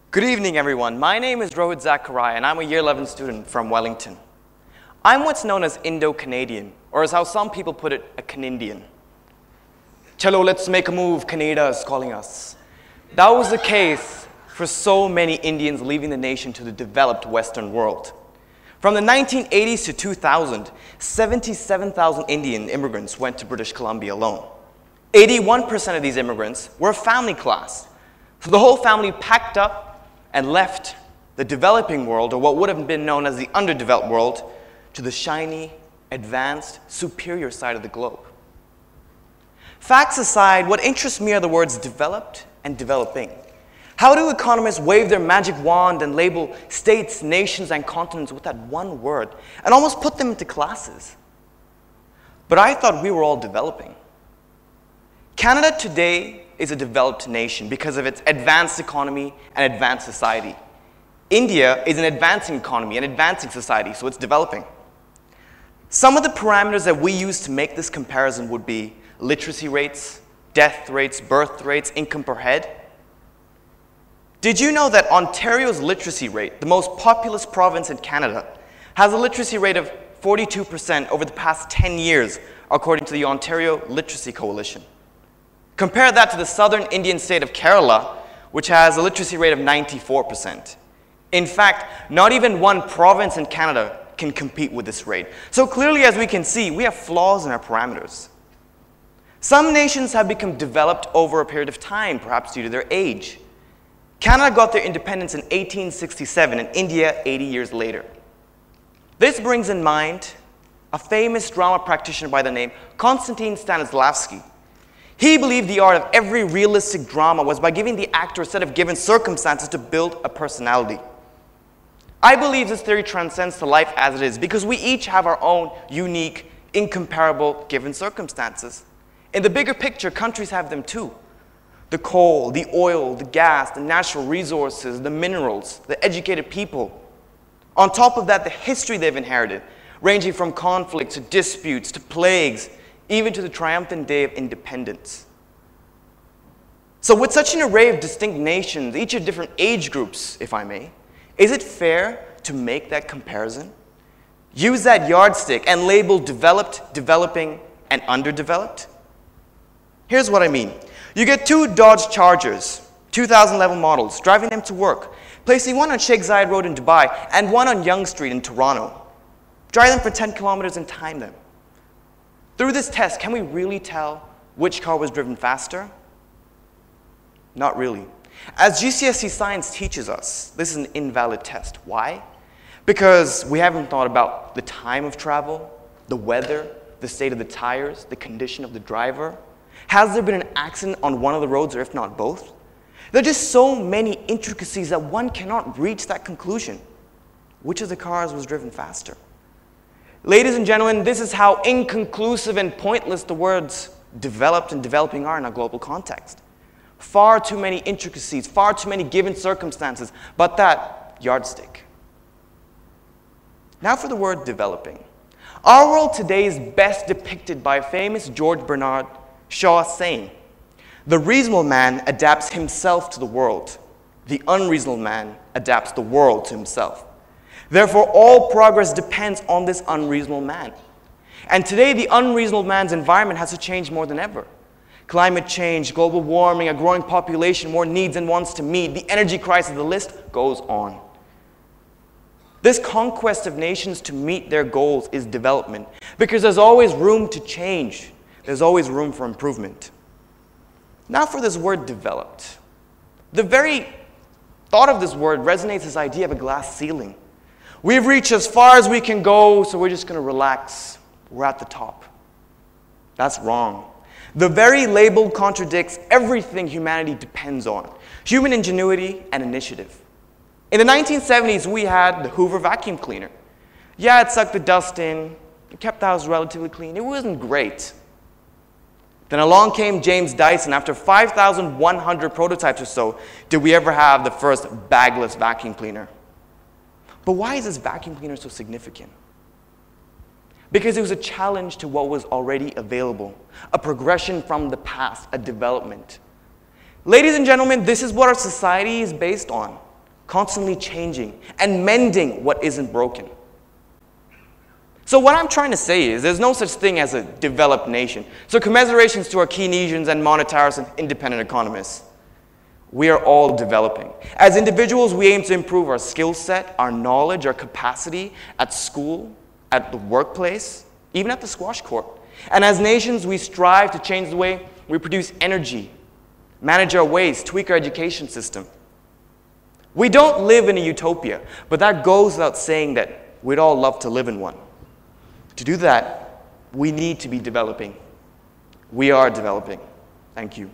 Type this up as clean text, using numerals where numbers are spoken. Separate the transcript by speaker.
Speaker 1: Good evening, everyone. My name is Rohit Zachariah, and I'm a Year 11 student from Wellington. I'm what's known as Indo-Canadian, or as how some people put it, a Canadian. Chalo, let's make a move, Canada is calling us. That was the case for so many Indians leaving the nation to the developed Western world. From the 1980s to 2000, 77,000 Indian immigrants went to British Columbia alone. 81% of these immigrants were family class. So the whole family packed up and left the developing world, or what would have been known as the underdeveloped world, to the shiny, advanced, superior side of the globe. Facts aside, what interests me are the words developed and developing. How do economists wave their magic wand and label states, nations, and continents with that one word and almost put them into classes? But I thought we were all developing. Canada today is a developed nation because of its advanced economy and advanced society. India is an advancing economy and advancing society, so it's developing. Some of the parameters that we use to make this comparison would be literacy rates, death rates, birth rates, income per head. Did you know that Ontario's literacy rate, the most populous province in Canada, has a literacy rate of 42% over the past 10 years, according to the Ontario Literacy Coalition? Compare that to the southern Indian state of Kerala, which has a literacy rate of 94%. In fact, not even one province in Canada can compete with this rate. So clearly, as we can see, we have flaws in our parameters. Some nations have become developed over a period of time, perhaps due to their age. Canada got their independence in 1867 and India 80 years later. This brings in mind a famous drama practitioner by the name Konstantin Stanislavski. He believed the art of every realistic drama was by giving the actor a set of given circumstances to build a personality. I believe this theory transcends to life as it is because we each have our own unique, incomparable given circumstances. In the bigger picture, countries have them too. The coal, the oil, the gas, the natural resources, the minerals, the educated people. On top of that, the history they've inherited, ranging from conflicts to disputes to plagues, even to the triumphant day of independence. So with such an array of distinct nations, each of different age groups, if I may, is it fair to make that comparison? Use that yardstick and label developed, developing, and underdeveloped? Here's what I mean. You get two Dodge Chargers, 2011 models, driving them to work, placing one on Sheikh Zayed Road in Dubai and one on Yonge Street in Toronto. Drive them for 10 kilometers and time them. Through this test, can we really tell which car was driven faster? Not really. As GCSE science teaches us, this is an invalid test. Why? Because we haven't thought about the time of travel, the weather, the state of the tires, the condition of the driver. Has there been an accident on one of the roads, or if not both? There are just so many intricacies that one cannot reach that conclusion. Which of the cars was driven faster? Ladies and gentlemen, this is how inconclusive and pointless the words developed and developing are in a global context. Far too many intricacies, far too many given circumstances, but that yardstick. Now for the word developing. Our world today is best depicted by a famous George Bernard Shaw saying, "The reasonable man adapts himself to the world. The unreasonable man adapts the world to himself." Therefore, all progress depends on this unreasonable man. And today, the unreasonable man's environment has to change more than ever. Climate change, global warming, a growing population, more needs and wants to meet, the energy crisis, the list goes on. This conquest of nations to meet their goals is development, because there's always room to change. There's always room for improvement. Now for this word developed. The very thought of this word resonates this idea of a glass ceiling. We've reached as far as we can go, so we're just going to relax. We're at the top. That's wrong. The very label contradicts everything humanity depends on: human ingenuity and initiative. In the 1970s, we had the Hoover vacuum cleaner. Yeah, it sucked the dust in. It kept the house relatively clean. It wasn't great. Then along came James Dyson. After 5,100 prototypes or so, did we ever have the first bagless vacuum cleaner. But why is this vacuum cleaner so significant? because it was a challenge to what was already available, a progression from the past, a development. Ladies and gentlemen, this is what our society is based on, constantly changing and mending what isn't broken. So what I'm trying to say is there's no such thing as a developed nation. So commiserations to our Keynesians and monetarists and independent economists. We are all developing. As individuals, we aim to improve our skill set, our knowledge, our capacity at school, at the workplace, even at the squash court. And as nations, we strive to change the way we produce energy, manage our waste, tweak our education system. We don't live in a utopia, but that goes without saying that we'd all love to live in one. To do that, we need to be developing. We are developing. Thank you.